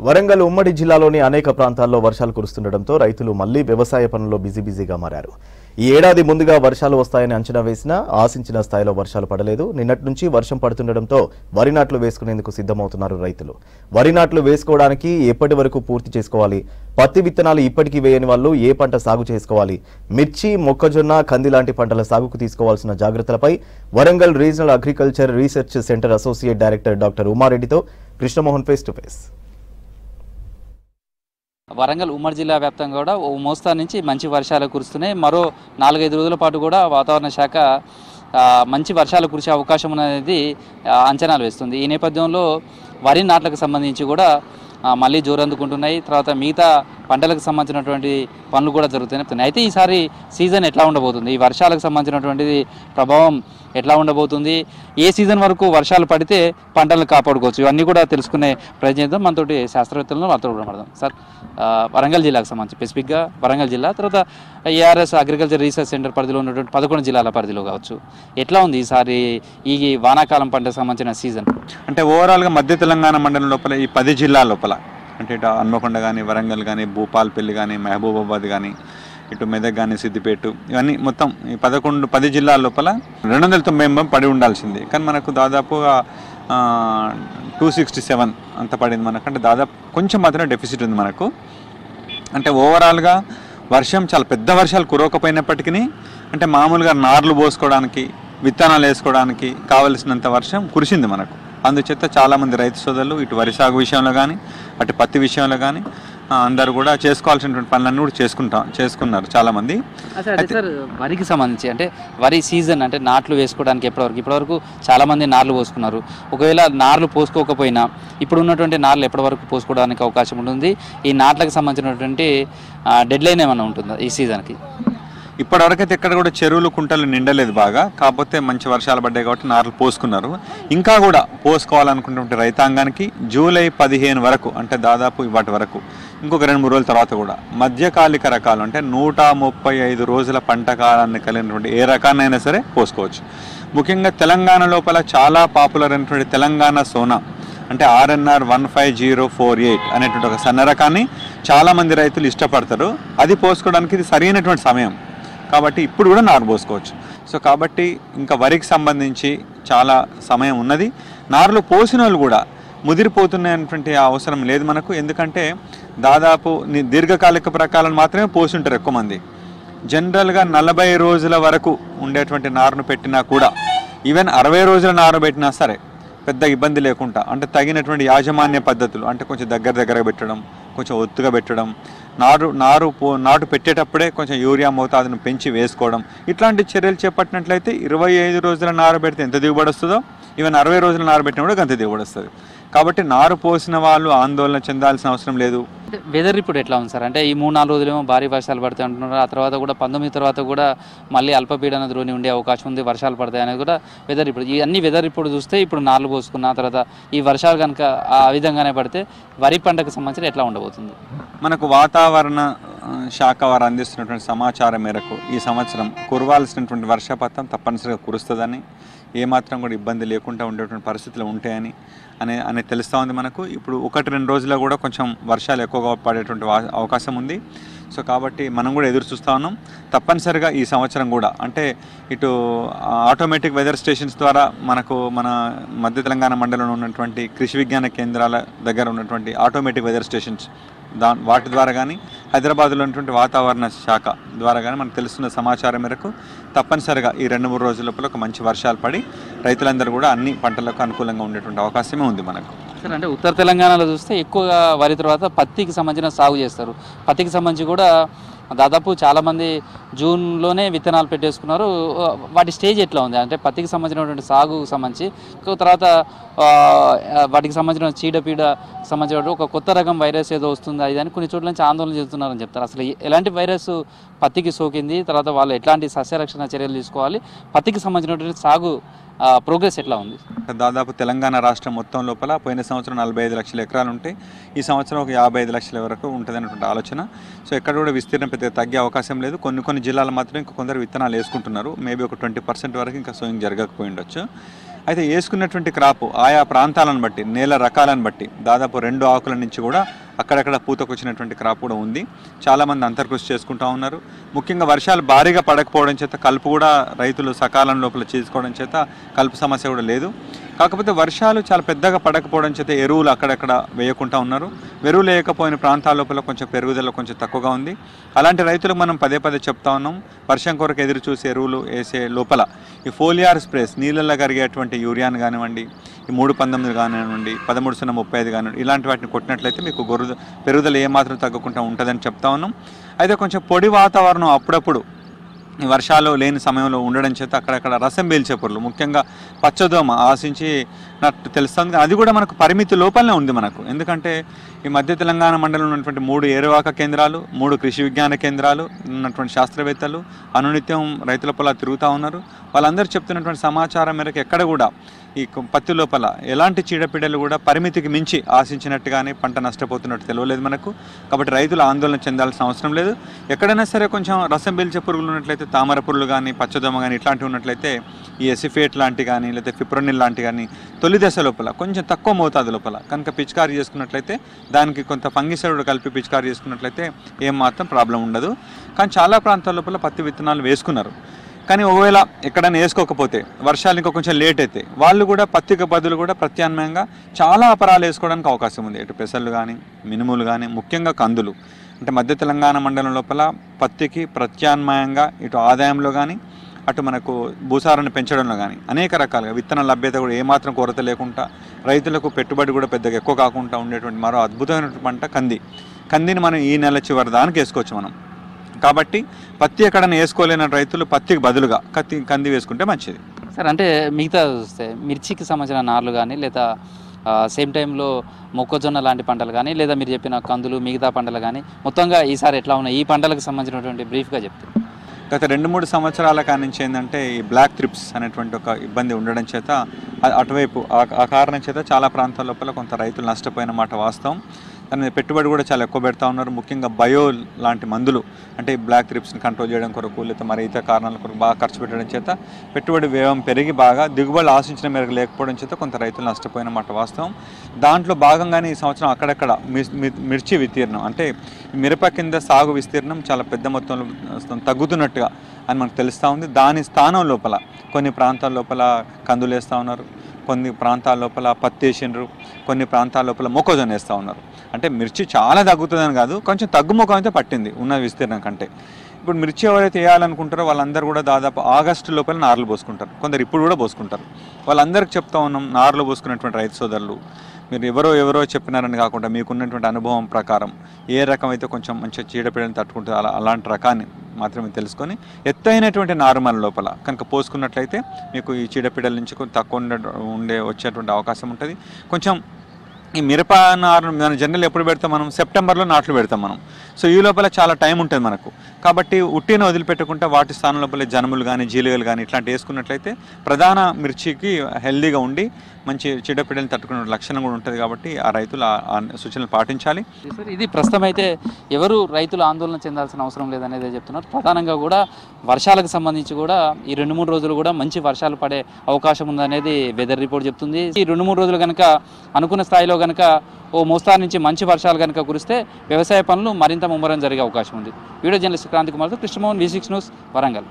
వరంగల్ ఉమ్మడి జిల్లాలోని అనేక ప్రాంతాల్లో వర్షాలు కురుస్తుండటంతో రైతులు మళ్లీ వ్యవసాయ పనుల్లో బిజీగా మారారు. ఈ ఏడాది ముందుగా వర్షాలు వస్తాయని అంచనా వేసినా ఆశించిన స్థాయిలో వర్షాలు పడలేదు. నిన్నటి నుంచి వర్షం పడుతుండటంతో వరి నాట్లు వేసుకునేందుకు సిద్ధమవుతున్నారు రైతులు. వరి నాట్లు వేసుకోవడానికి ఎప్పటి వరకు పూర్తి చేసుకోవాలి, పత్తి విత్తనాలు ఇప్పటికీ వేయని వాళ్ళు ఏ పంట సాగు చేసుకోవాలి, మిర్చి, మొక్కజొన్న, కంది లాంటి పంటల సాగుకు తీసుకోవాల్సిన జాగ్రత్తలపై Warangal regional agriculture research centre associate director doctor ఉమారెడ్డితో Krishnamohan face to face. Warangal ఉమ్మడి జిల్లా వ్యాప్తంగా కూడా ఓ మోస్తరు నుంచి మంచి వర్షాలు కురుస్తున్నాయి. మరో 4-5 రోజుల పాటు కూడా వాతావరణ శాఖ మంచి వర్షాలు కురిసే అవకాశం ఉన్నది అంచనాలు వేస్తుంది. ఈ నేపథ్యంలో వరి నాట్లకు సంబంధించి కూడా మళ్ళీ జోరందుకుంటున్నాయి. తర్వాత మిగతా పంటలకు సంబంధించినటువంటి పనులు కూడా జరుగుతున్నాయి. అయితే ఈసారి సీజన్ ఎట్లా ఉండబోతుంది, ఈ వర్షాలకు సంబంధించినటువంటిది ప్రభావం ఎట్లా ఉండబోతుంది, ఏ సీజన్ వరకు వర్షాలు పడితే పంటలను కాపాడుకోవచ్చు, ఇవన్నీ కూడా తెలుసుకునే ప్రయత్నిద్దాం. మనతోటి శాస్త్రవేత్తలను వార్తలు కూడా మాట్లాడదాం. సార్, వరంగల్ జిల్లాకు సంబంధించి స్పెసిఫిక్గా వరంగల్ జిల్లా, తర్వాత ఏఆర్ఎస్ అగ్రికల్చర్ రీసెర్చ్ సెంటర్ పరిధిలో ఉన్నటువంటి 11 జిల్లాల పరిధిలో కావచ్చు, ఎట్లా ఉంది ఈసారి ఈ వానాకాలం పంటకు సంబంధించిన సీజన్? అంటే ఓవరాల్గా మధ్య తెలంగాణ మండలం లోపల ఈ 10 జిల్లాల లోపల అంటే ఇటు హన్మకొండ కానీ, వరంగల్ కానీ, భూపాల్పల్లి కానీ, మహబూబాబాద్ కానీ, ఇటు మెదక్ కానీ, సిద్దిపేట, ఇవన్నీ మొత్తం ఈ 10 జిల్లాల లోపల 290 పడి ఉండాల్సింది. కానీ మనకు దాదాపుగా 267 అంత పడింది మనకు. అంటే దాదాపు కొంచెం మాత్రమే డెఫిసిట్ ఉంది మనకు. అంటే ఓవరాల్గా వర్షం చాలా పెద్ద వర్షాలు కురవకపోయినప్పటికీ అంటే మామూలుగా నార్లు పోసుకోవడానికి, విత్తనాలు వేసుకోవడానికి కావలసినంత వర్షం కురిసింది మనకు. అందుచేత చాలామంది రైతు సోదరులు ఇటు వరి సాగు విషయంలో కానీ, అటు పత్తి విషయంలో కానీ అందరూ కూడా చేసుకోవాల్సినటువంటి పనులన్నీ కూడా చేసుకున్నారు చాలామంది. సార్, వరికి సంబంధించి అంటే వరి సీజన్ అంటే నాట్లు వేసుకోవడానికి ఇప్పటివరకు చాలామంది నార్లు పోసుకున్నారు. ఒకవేళ నార్లు పోసుకోకపోయినా ఇప్పుడు ఉన్నటువంటి నార్లు ఎప్పటివరకు పోసుకోవడానికి అవకాశం ఉంటుంది? ఈ నాట్లకు సంబంధించినటువంటి డెడ్ లైన్ ఏమైనా ఉంటుందా ఈ సీజన్కి? ఇప్పటివరకైతే ఎక్కడ కూడా చెరువులు, కుంటలు నిండలేదు బాగా. కాకపోతే మంచి వర్షాలు పడ్డాయి కాబట్టి నార్లు పోసుకున్నారు. ఇంకా కూడా పోసుకోవాలనుకున్నటువంటి రైతాంగానికి జూలై 15 వరకు, అంటే దాదాపు ఇవాటి వరకు ఇంకొక 2-3 రోజుల తర్వాత కూడా మధ్యకాలిక రకాలు అంటే 135 రోజుల పంట కాలాన్ని కలిగినటువంటి ఏ రకాన్నైనా సరే పోసుకోవచ్చు. ముఖ్యంగా తెలంగాణ లోపల చాలా పాపులర్ అయినటువంటి తెలంగాణ సోనా అంటే RNR 15048 అనేటువంటి ఒక సన్న రకాన్ని చాలామంది రైతులు ఇష్టపడతారు. అది పోసుకోవడానికి ఇది సరైనటువంటి సమయం కాబట్టి ఇప్పుడు కూడా నారు పోసుకోవచ్చు. సో కాబట్టి ఇంకా వరికి సంబంధించి చాలా సమయం ఉన్నది. నారులో పోసిన వాళ్ళు కూడా ముదిరిపోతున్నటువంటి అవసరం లేదు మనకు. ఎందుకంటే దాదాపు దీర్ఘకాలిక రకాలను మాత్రమే పోసి ఉంటారు ఎక్కువ మంది. జనరల్గా 40 రోజుల వరకు ఉండేటువంటి నారును పెట్టినా కూడా, ఈవెన్ 60 రోజుల నారు పెట్టినా సరే పెద్ద ఇబ్బంది లేకుండా, అంటే తగినటువంటి యాజమాన్య పద్ధతులు అంటే కొంచెం దగ్గరగా పెట్టడం, కొంచెం ఒత్తుగా పెట్టడం, నాటు పెట్టేటప్పుడే కొంచెం యూరియా మోతాదును పెంచి వేసుకోవడం, ఇట్లాంటి చర్యలు చేపట్టినట్లయితే 25 రోజుల నారు పెడితే ఎంత దిగుబడి వస్తుందో ఈవెన్ 60 రోజుల నారు పెట్టినా కూడా అంత దిగుబడి వస్తుంది. కాబట్టి నారు పోసిన వాళ్ళు ఆందోళన చెందాల్సిన అవసరం లేదు. వెదర్ రిపోర్ట్ ఎట్లా ఉంది సార్? అంటే ఈ 3-4 రోజులేమో భారీ వర్షాలు పడతాయి అంటున్నారు. ఆ తర్వాత కూడా 19 తర్వాత కూడా మళ్ళీ అల్పపీడన ద్రోణి ఉండే అవకాశం ఉంది, వర్షాలు పడతాయి అనేది కూడా వెదర్ రిపోర్ట్. ఈ అన్ని వెదర్ రిపోర్ట్ చూస్తే ఇప్పుడు నార్లు పోసుకున్న తర్వాత ఈ వర్షాలు కనుక ఆ విధంగానే పడితే వరి పంటకు సంబంధించి ఎట్లా ఉండబోతుంది? మనకు వాతావరణ శాఖ వారు అందిస్తున్నటువంటి సమాచారం మేరకు ఈ సంవత్సరం కురవాల్సినటువంటి వర్షపాతం తప్పనిసరిగా కురుస్తుందని, ఏమాత్రం కూడా ఇబ్బంది లేకుండా ఉండేటువంటి పరిస్థితులు ఉంటాయని అనేది తెలుస్తూ ఉంది మనకు. ఇప్పుడు 1-2 రోజుల్లో కూడా కొంచెం వర్షాలు ఎక్కువగా పడేటువంటి అవకాశం ఉంది. సో కాబట్టి మనం కూడా ఎదురు చూస్తూ ఉన్నాం. తప్పనిసరిగా ఈ సంవత్సరం కూడా అంటే ఇటు ఆటోమేటిక్ వెదర్ స్టేషన్స్ ద్వారా మనకు మన మధ్య తెలంగాణ మండలంలో ఉన్నటువంటి కృషి విజ్ఞాన కేంద్రాల దగ్గర ఉన్నటువంటి ఆటోమేటిక్ వెదర్ స్టేషన్స్ వాటి ద్వారా కానీ, హైదరాబాద్లో ఉన్నటువంటి వాతావరణ శాఖ ద్వారా కానీ మనకు తెలుస్తున్న సమాచారం మేరకు తప్పనిసరిగా ఈ 2-3 రోజుల లోపల ఒక మంచి వర్షాలు పడి రైతులందరూ కూడా అన్ని పంటలకు అనుకూలంగా ఉండేటువంటి అవకాశమే ఉంది మనకు. సార్, అంటే ఉత్తర తెలంగాణలో చూస్తే ఎక్కువగా వరి తర్వాత పత్తికి సంబంధించిన సాగు చేస్తారు. పత్తికి సంబంధించి కూడా దాదాపు చాలామంది జూన్లోనే విత్తనాలు పెట్టేసుకున్నారు. వాటి స్టేజ్ ఎట్లా ఉంది? అంటే పత్తికి సంబంధించినటువంటి సాగుకు సంబంధించి తర్వాత వాటికి సంబంధించిన చీడపీడ సంబంధించిన ఒక కొత్త రకం వైరస్ ఏదో వస్తుంది అది అని కొన్ని చోట్ల నుంచి ఆందోళన చేస్తున్నారని చెప్తారు. అసలు ఎలాంటి వైరస్ పత్తికి సోకింది, తర్వాత వాళ్ళు ఎట్లాంటి సస్యరక్షణ చర్యలు తీసుకోవాలి, పత్తికి సంబంధించినటువంటి సాగు ప్రోగ్రెస్ ఎట్లా ఉంది? దాదాపు తెలంగాణ రాష్ట్రం మొత్తం లోపల పోయిన సంవత్సరం 45 లక్షల ఎకరాలు ఉంటే ఈ సంవత్సరం ఒక 55 లక్షల వరకు ఉంటుంది అనేటువంటి ఆలోచన. సో ఎక్కడ కూడా విస్తీర్ణం పెద్దగా తగ్గే అవకాశం లేదు. కొన్ని జిల్లాలు మాత్రం ఇంకా కొందరు విత్తనాలు వేసుకుంటున్నారు. మేబీ ఒక 20% వరకు ఇంకా సోయింగ్ జరగకపోయి ఉండొచ్చు. అయితే వేసుకున్నటువంటి క్రాపు ఆయా ప్రాంతాలను బట్టి, నేల రకాలను బట్టి దాదాపు 2 ఆకుల నుంచి కూడా అక్కడక్కడ పూతకొచ్చినటువంటి క్రాప్ కూడా ఉంది. చాలామంది అంతర్కృషి చేసుకుంటూ ఉన్నారు. ముఖ్యంగా వర్షాలు భారీగా పడకపోవడం చేత కలుపు కూడా రైతులు సకాలం లోపల చేసుకోవడం చేత కలుపు సమస్య కూడా లేదు. కాకపోతే వర్షాలు చాలా పెద్దగా పడకపోవడం చేత ఎరువులు అక్కడక్కడ వేయకుండా ఉన్నారు. ఎరువులు వేయకపోయిన ప్రాంతాల లోపల కొంచెం పెరుగుదల కొంచెం తక్కువగా ఉంది. అలాంటి రైతులకు మనం పదే చెప్తా ఉన్నాం, వర్షం కొరకు ఎదురు చూసి ఎరువులు వేసే లోపల ఈ ఫోలియార్ స్ప్రేస్, నీళ్ళల్లో కరిగేటువంటి యూరియాను కానివ్వండి, ఈ 319 కానివ్వండి, 1335 కానివ్వండి, ఇలాంటి వాటిని కొట్టినట్లయితే మీకు పెరుగుదల ఏమాత్రం తగ్గకుండా ఉంటుందని చెప్తా ఉన్నాం. అయితే కొంచెం పొడి వాతావరణం అప్పుడప్పుడు ఈ వర్షాలు లేని సమయంలో ఉండడం చేత అక్కడక్కడ రసం పీల్చే పురుగులు, ముఖ్యంగా పచ్చదోమ ఆశించి నట్టు తెలుస్తుంది. అది కూడా మనకు పరిమితి లోపలనే ఉంది మనకు. ఎందుకంటే ఈ మధ్య తెలంగాణ మండలంలో ఉన్నటువంటి 3 ఏరువాక కేంద్రాలు, 3 కృషి విజ్ఞాన కేంద్రాలు ఉన్నటువంటి శాస్త్రవేత్తలు అనునిత్యం రైతుల పొలాలు తిరుగుతూ ఉన్నారు. వాళ్ళందరూ చెప్తున్నటువంటి సమాచారం మేరకు ఎక్కడ కూడా ఈ పత్తి లోపల ఎలాంటి చీడపీడలు కూడా పరిమితికి మించి ఆశించినట్టుగానే పంట నష్టపోతున్నట్టు తెలియలేదు మనకు. కాబట్టి రైతులు ఆందోళన చెందాల్సిన అవసరం లేదు. ఎక్కడైనా సరే కొంచెం రసం పీల్చే పురుగులు ఉన్నట్లయితే, తామర పురుగులు కానీ, పచ్చదోమ కానీ ఇట్లాంటివి ఉన్నట్లయితే ఈ ఎసిఫేట్ లాంటి కానీ, లేకపోతే ఫిప్రోనిల్ లాంటి కానీ తొలి దశ లోపల కొంచెం తక్కువ మోతాదు లోపల కనుక పిచికారీ చేసుకున్నట్లయితే, దానికి కొంత ఫంగిసైడ్ కలిపి పిచికారీ చేసుకున్నట్లయితే ఏమాత్రం ప్రాబ్లం ఉండదు. కానీ చాలా ప్రాంతాల లోపల పత్తి విత్తనాలు వేసుకున్నారు. కానీ ఒకవేళ ఎక్కడైనా వేసుకోకపోతే, వర్షాలు ఇంకా కొంచెం లేట్ అయితే, వాళ్ళు కూడా పత్తికి బదులు కూడా ప్రత్యామ్నాయంగా చాలా అపరాలు వేసుకోవడానికి అవకాశం ఉంది. ఇటు పెసలు కానీ, మినుములు కానీ, ముఖ్యంగా కందులు. అంటే మధ్య తెలంగాణ మండలం లోపల పత్తికి ప్రత్యామ్నాయంగా ఇటు ఆదాయంలో కానీ, అటు మనకు భూసారాన్ని పెంచడంలో కానీ అనేక రకాలుగా విత్తన లభ్యత కూడా ఏమాత్రం కొరత లేకుండా, రైతులకు పెట్టుబడి కూడా పెద్దగా ఎక్కువ కాకుండా ఉండేటువంటి మరో అద్భుతమైనటువంటి పంట కందిని మనం ఈ నెల చివరి దానికి వేసుకోవచ్చు మనం. కాబట్టి పత్తి ఎక్కడైనా వేసుకోలేని రైతులు పత్తికి బదులుగా కంది వేసుకుంటే మంచిది సార్. అంటే మిగతా చూస్తే మిర్చికి సంబంధించిన నార్లు కానీ, లేదా సేమ్ టైంలో మొక్కజొన్న లాంటి పంటలు కానీ, లేదా మీరు చెప్పిన కందులు మిగతా పంటలు కానీ మొత్తంగా ఈసారి ఎట్లా ఉన్నాయి, ఈ పంటలకు సంబంధించినటువంటి బ్రీఫ్గా చెప్తారు. గత 2-3 సంవత్సరాల కానించి ఏంటంటే ఈ బ్లాక్ థ్రిప్స్ అనేటువంటి ఒక ఇబ్బంది ఉండడం చేత అటువైపు ఆ కారణం చేత చాలా ప్రాంతాల లోపల కొంత రైతులు నష్టపోయిన మాట వాస్తవం. దాని పెట్టుబడి కూడా చాలా ఎక్కువ పెడతా ఉన్నారు. ముఖ్యంగా బయో లాంటి మందులు, అంటే బ్లాక్ థ్రిప్స్ని కంట్రోల్ చేయడం కొరకు, లేకపోతే మరి ఇతర కారణాల కొరకు బాగా ఖర్చు పెట్టడం చేత పెట్టుబడి వ్యయం పెరిగి బాగా దిగుబడులు ఆశించిన మేరకు లేకపోవడం చేత కొంత రైతులు నష్టపోయిన మాట వాస్తవం. దాంట్లో భాగంగానే ఈ సంవత్సరం అక్కడక్కడ మిర్చి విస్తీర్ణం, అంటే మిరప కింద సాగు విస్తీర్ణం చాలా పెద్ద మొత్తంలో తగ్గుతున్నట్టుగా అని మనకు తెలుస్తూ ఉంది. దాని స్థానం లోపల కొన్ని ప్రాంతాల లోపల కందులు వేస్తూ ఉన్నారు, కొన్ని ప్రాంతాల లోపల పత్తి వేసిండ్రు, కొన్ని ప్రాంతాల లోపల మొక్కజొన్న వేస్తూ ఉన్నారు. అంటే మిర్చి చాలా తగ్గుతుందని కాదు, కొంచెం తగ్గుముఖం అయితే పట్టింది ఉన్న విస్తీర్ణం కంటే. ఇప్పుడు మిర్చి ఎవరైతే వేయాలనుకుంటారో వాళ్ళందరూ కూడా దాదాపు ఆగస్టు లోపల నార్లు పోసుకుంటారు, కొందరు ఇప్పుడు కూడా పోసుకుంటారు. వాళ్ళందరికీ చెప్తా ఉన్నాం, నార్లు పోసుకున్నటువంటి రైతు సోదరులు, మీరు ఎవరో చెప్పినారని కాకుండా మీకున్నటువంటి అనుభవం ప్రకారం ఏ రకం అయితే కొంచెం మంచిగా చీడపీడని తట్టుకుంటుందో అలాంటి రకాన్ని మాత్రమే తెలుసుకొని ఎత్తైనటువంటి నారుమల లోపల కనుక పోసుకున్నట్లయితే మీకు ఈ చీడపీడల నుంచి కొంచెం తక్కువ వచ్చేటువంటి అవకాశం ఉంటుంది. కొంచెం ఈ మిరప నారు మనం జనరల్ ఎప్పుడు పెడతాం, మనం సెప్టెంబర్లో నాట్లు పెడతాం మనం. సో ఈ లోపల చాలా టైం ఉంటుంది మనకు. కాబట్టి ఉట్టిన వదిలిపెట్టకుండా వాటి స్థానం లోపల జనుములు కానీ, జీలుగలు కానీ ఇట్లాంటి వేసుకున్నట్లయితే ప్రధాన మిర్చికి హెల్దీగా ఉండి మంచి చీడపీడలను తట్టుకునే లక్షణం కూడా ఉంటుంది. కాబట్టి ఆ రైతులు ఆ సూచనలు పాటించాలి. సార్, ఇది ప్రస్తుతం అయితే ఎవరు రైతులు ఆందోళన చెందాల్సిన అవసరం లేదనేది చెప్తున్నారు. ప్రధానంగా కూడా వర్షాలకు సంబంధించి కూడా ఈ 2-3 రోజులు కూడా మంచి వర్షాలు పడే అవకాశం ఉందనేది వెదర్ రిపోర్ట్ చెప్తుంది. ఈ 2-3 రోజులు కనుక అనుకున్న స్థాయిలో కనుక ఓ మోస్తారు నుంచి మంచి వర్షాలు కనుక కురిస్తే వ్యవసాయ పనులు మరింత ముమ్మరం జరిగే అవకాశం ఉంది. వీడియో జర్నలిస్ట్ క్రాంతి కుమార్తో కృష్ణమోహన్, V6 న్యూస్, వరంగల్.